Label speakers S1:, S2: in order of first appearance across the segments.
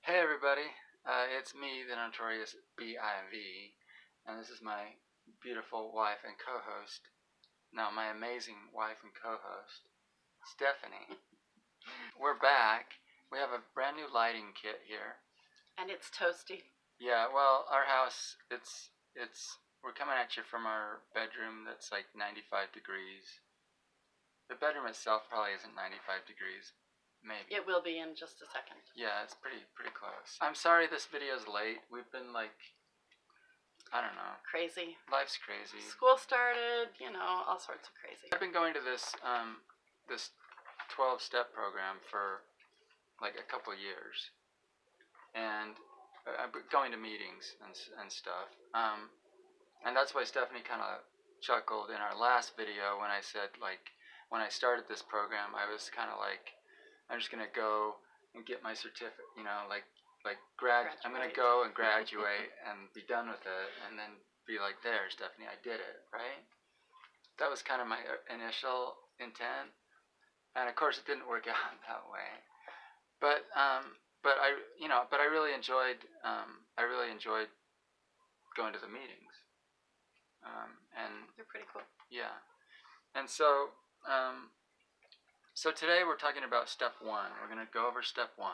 S1: Hey everybody, it's me, the notorious B.I.V, and this is my beautiful wife and co-host, no, my amazing wife and co-host, Stephanie. We're back. We have a brand new lighting kit here.
S2: And it's toasty.
S1: Yeah, well, our house, we're coming at you from our bedroom that's like 95 degrees. The bedroom itself probably isn't 95 degrees. Maybe.
S2: It will be in just a second.
S1: Yeah, it's pretty close. I'm sorry this video's late. We've been like, I don't know.
S2: Crazy.
S1: Life's crazy.
S2: School started, all sorts of crazy.
S1: I've been going to this 12-step program for like a couple of years, and I've been going to meetings and stuff. And that's why Stephanie kind of chuckled in our last video when I said, like, when I started this program, I was kind of like, I'm just gonna go and get my certificate, I'm gonna go and graduate and be done with it, and then be like, there, Stephanie, I did it, right? That was kind of my initial intent, and of course it didn't work out that way. But I really enjoyed going to the meetings, and
S2: they're pretty cool.
S1: Yeah, and so today we're talking about step 1. We're going to go over step 1.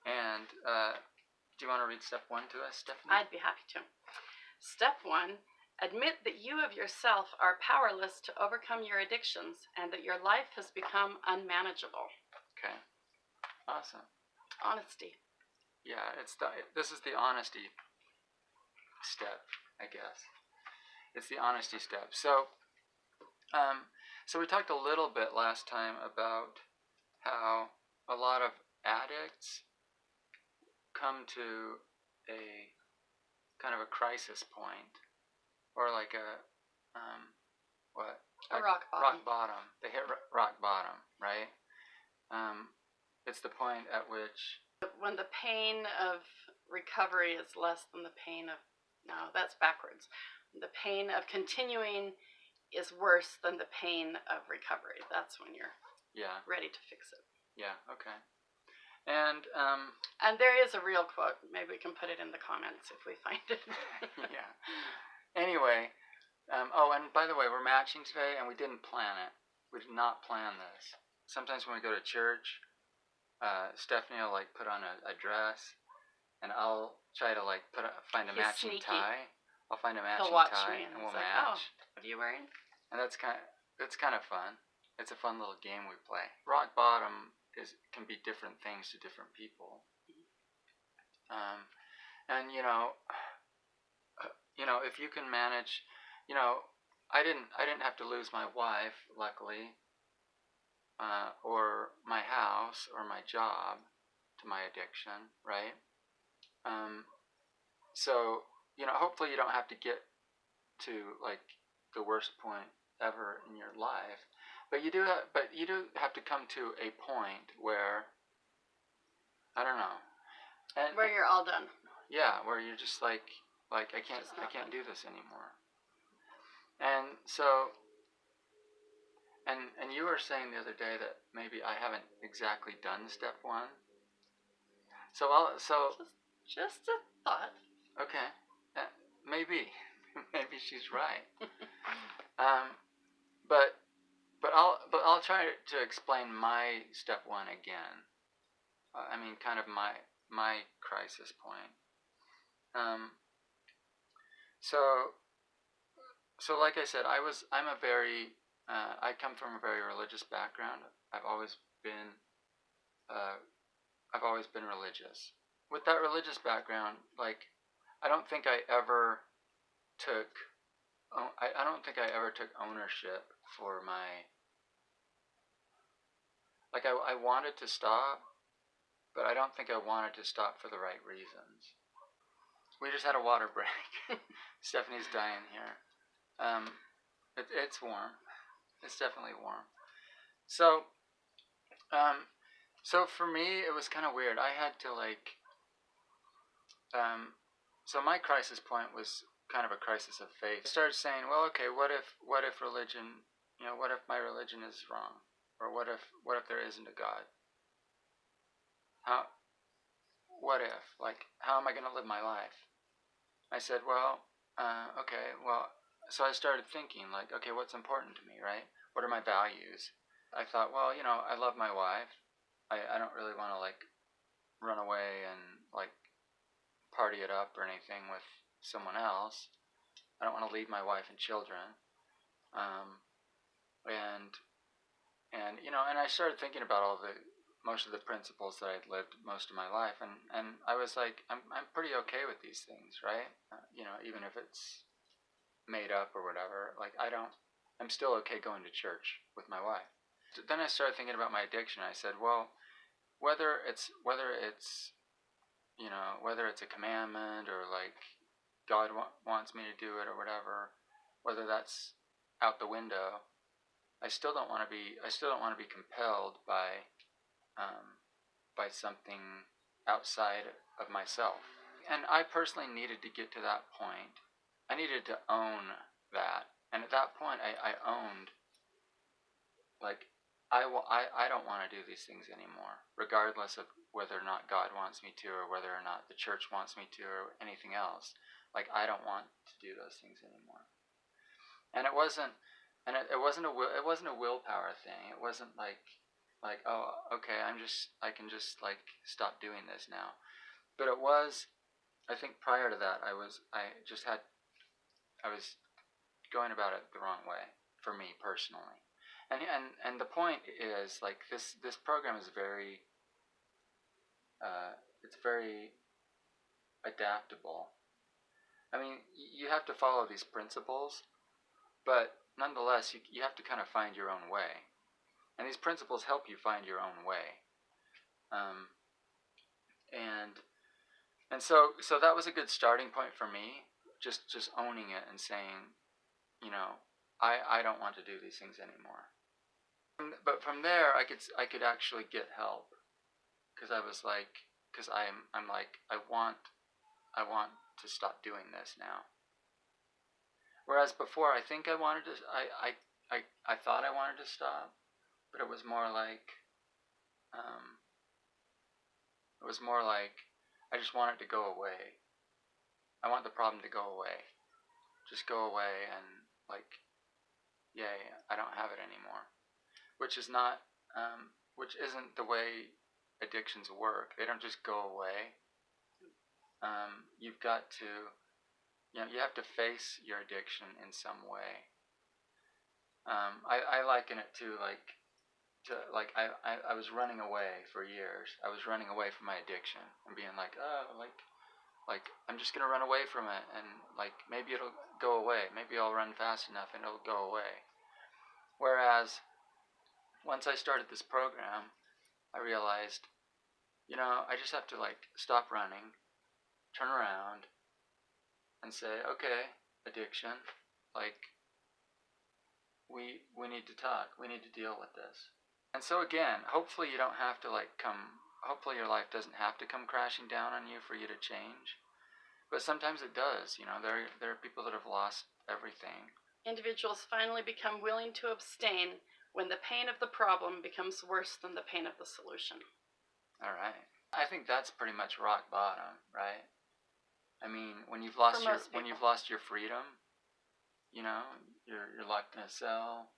S1: And do you want to read step 1 to us, Stephanie?
S2: I'd be happy to. Step 1, admit that you of yourself are powerless to overcome your addictions and that your life has become unmanageable.
S1: Okay. Awesome.
S2: Honesty.
S1: Yeah, this is the honesty step, I guess. It's the honesty step. So we talked a little bit last time about how a lot of addicts come to a kind of a crisis point, or like a
S2: rock bottom.
S1: Rock bottom. They hit rock bottom, right? It's the point at which
S2: when the pain of recovery is less than the pain of, no, that's backwards. The pain of continuing is worse than the pain of recovery. That's when you're ready to fix it.
S1: Yeah, okay. And
S2: there is a real quote. Maybe we can put it in the comments if we find it.
S1: Yeah. Anyway, and by the way, we're matching today, and we didn't plan it. We did not plan this. Sometimes when we go to church, Stephanie will like put on a dress, and I'll try to like find a matching tie. I'll find a matching tie, and we'll match.
S2: Oh, what are you wearing?
S1: And it's kind of fun. It's a fun little game we play. Rock bottom can be different things to different people. And if you can manage, I didn't have to lose my wife, luckily, or my house or my job to my addiction, right? So hopefully you don't have to get to like the worst point ever in your life, but you do have to come to a point where, I don't know, and
S2: where you're all done.
S1: Yeah, where you're just like I can't do this anymore. And so and you were saying the other day that maybe I haven't exactly done step 1.
S2: Just a thought.
S1: Okay, maybe she's right. But I'll try to explain my step 1 again. I mean, kind of my crisis point. So like I said, I come from a very religious background. I've always been religious. With that religious background, like, I don't think I ever took ownership for my, like, I wanted to stop, but I don't think I wanted to stop for the right reasons. We just had a water break. Stephanie's dying here. It's warm. It's definitely warm. So for me, it was kind of weird. I had to like, so my crisis point was kind of a crisis of faith. I started saying, well, okay, what if religion, what if my religion is wrong? Or what if there isn't a God? what if? Like, how am I going to live my life? I said, well, okay, well, so I started thinking, like, okay, what's important to me, right? What are my values? I thought, well, I love my wife. I don't really want to, like, run away and, like, party it up or anything with someone else. I don't want to leave my wife and children. Um, and, and I started thinking about most of the principles that I'd lived most of my life. And I was like, I'm pretty okay with these things, right? Even if it's made up or whatever, like, I'm still okay going to church with my wife. Then I started thinking about my addiction. I said, well, whether it's whether it's a commandment or, like, God wants me to do it or whatever, whether that's out the window, I still don't want to be compelled by something outside of myself. And I personally needed to get to that point. I needed to own that. And at that point, I owned, like, I don't want to do these things anymore, regardless of whether or not God wants me to, or whether or not the church wants me to, or anything else. Like, I don't want to do those things anymore. And it wasn't a willpower thing. It wasn't like, oh, okay, I can just, like, stop doing this now. But it was, I think prior to that, I was going about it the wrong way for me personally. And the point is, like, this program is very it's very adaptable. I mean, you have to follow these principles, but nonetheless, you have to kind of find your own way. And these principles help you find your own way. And so that was a good starting point for me, just owning it and saying, I don't want to do these things anymore. But from there, I could actually get help, because I'm like, I want to stop doing this now. Whereas before, I think I wanted to, I thought I wanted to stop, but it was more like, I just want it to go away. I want the problem to go away. Just go away, and, like, yay, I don't have it anymore. Which isn't the way addictions work. They don't just go away. You've got to, you have to face your addiction in some way. I liken it to, I was running away for years. I was running away from my addiction and being like, oh, like I'm just gonna run away from it, and, like, maybe it'll go away. Maybe I'll run fast enough and it'll go away. Whereas once I started this program, I realized, I just have to, like, stop running, turn around, and say, okay, addiction, like, we need to talk. We need to deal with this. And so again, hopefully you don't have to, like, hopefully your life doesn't have to come crashing down on you for you to change. But sometimes it does. There are people that have lost everything.
S2: Individuals finally become willing to abstain when the pain of the problem becomes worse than the pain of the solution.
S1: All right. I think that's pretty much rock bottom, right? I mean, when you've lost your freedom, you're locked in a cell,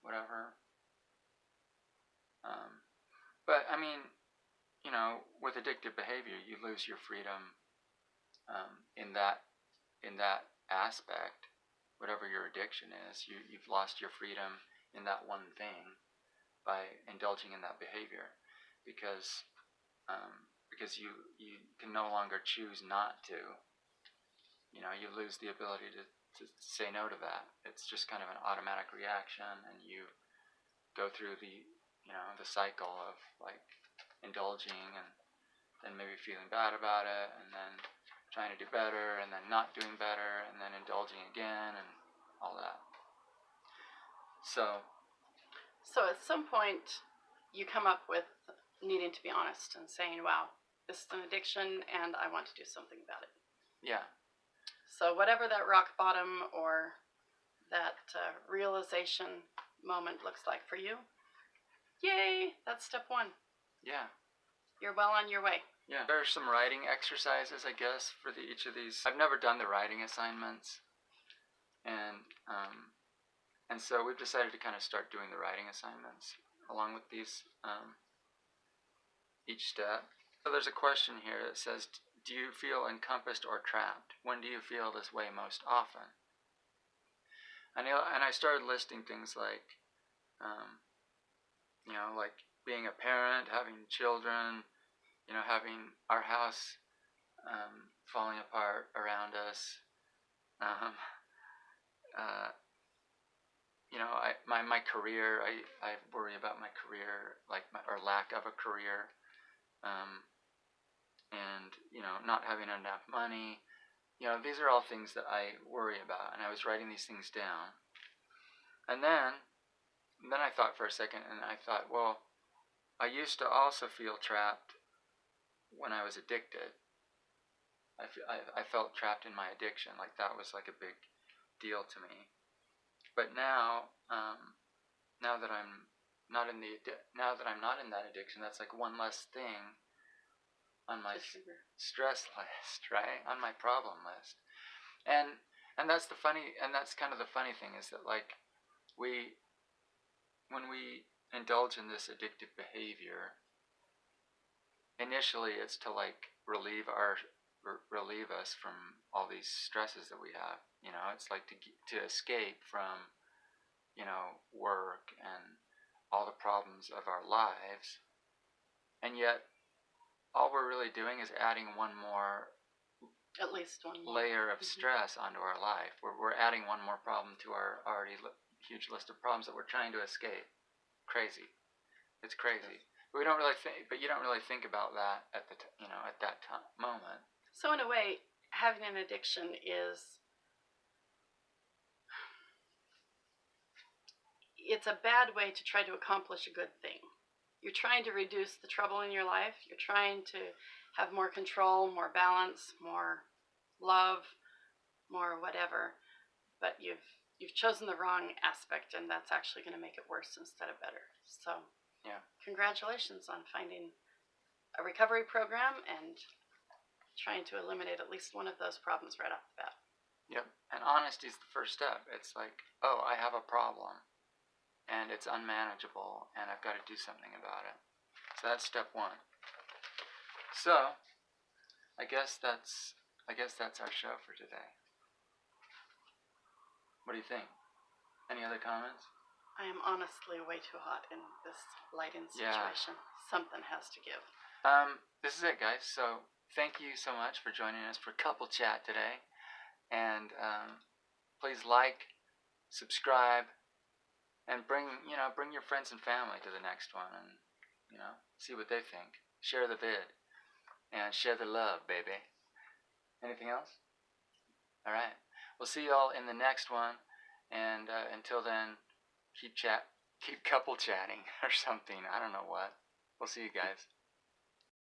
S1: whatever. But I mean, with addictive behavior, you lose your freedom in that aspect. Whatever your addiction is, you've lost your freedom in that one thing by indulging in that behavior, because you can no longer choose not to. You lose the ability to say no to that. It's just kind of an automatic reaction, and you go through the cycle of, like, indulging, and then maybe feeling bad about it, and then trying to do better, and then not doing better, and then indulging again, and all that. So
S2: at some point, you come up with needing to be honest and saying, wow, this is an addiction and I want to do something about it.
S1: Yeah.
S2: So whatever that rock bottom or that realization moment looks like for you, yay, that's step one.
S1: Yeah.
S2: You're well on your way.
S1: Yeah. There are some writing exercises, I guess, for each of these. I've never done the writing assignments, and so we've decided to kind of start doing the writing assignments along with these each step. So there's a question here that says, do you feel encompassed or trapped? When do you feel this way most often? And I started listing things like, like being a parent, having children, having our house falling apart around us. My career. I worry about my career, or lack of a career, and not having enough money. These are all things that I worry about, and I was writing these things down. And then I thought for a second, and I thought, well, I used to also feel trapped when I was addicted. I felt trapped in my addiction, like that was like a big deal to me. But now that I'm not in that addiction, that's like one less thing on my stress list, right? On my problem list. And that's kind of the funny thing is that, like, when we indulge in this addictive behavior, initially it's to like relieve us from all these stresses that we have. It's like to escape from work and all the problems of our lives. And yet all we're really doing is adding
S2: at least one more
S1: layer of stress onto our life. We're adding one more problem to our already huge list of problems that we're trying to escape. Crazy. It's crazy. But you don't really think about that at that moment.
S2: So in a way, having an addiction it's a bad way to try to accomplish a good thing. You're trying to reduce the trouble in your life. You're trying to have more control, more balance, more love, more whatever. But you've chosen the wrong aspect, and that's actually going to make it worse instead of better. So,
S1: yeah,
S2: congratulations on finding a recovery program and trying to eliminate at least one of those problems right off the bat.
S1: Yep. And honesty is the first step. It's like, oh, I have a problem, and it's unmanageable, and I've got to do something about it. So that's step one. So, I guess that's our show for today. What do you think? Any other comments?
S2: I am honestly way too hot in this lighting situation. Yeah. Something has to give.
S1: This is it, guys. So thank you so much for joining us for Couple Chat today. And please like, subscribe, and bring your friends and family to the next one, and see what they think. Share the vid, and share the love, baby. Anything else? All right. We'll see y'all in the next one, and until then, keep couple chatting or something. I don't know what. We'll see you guys.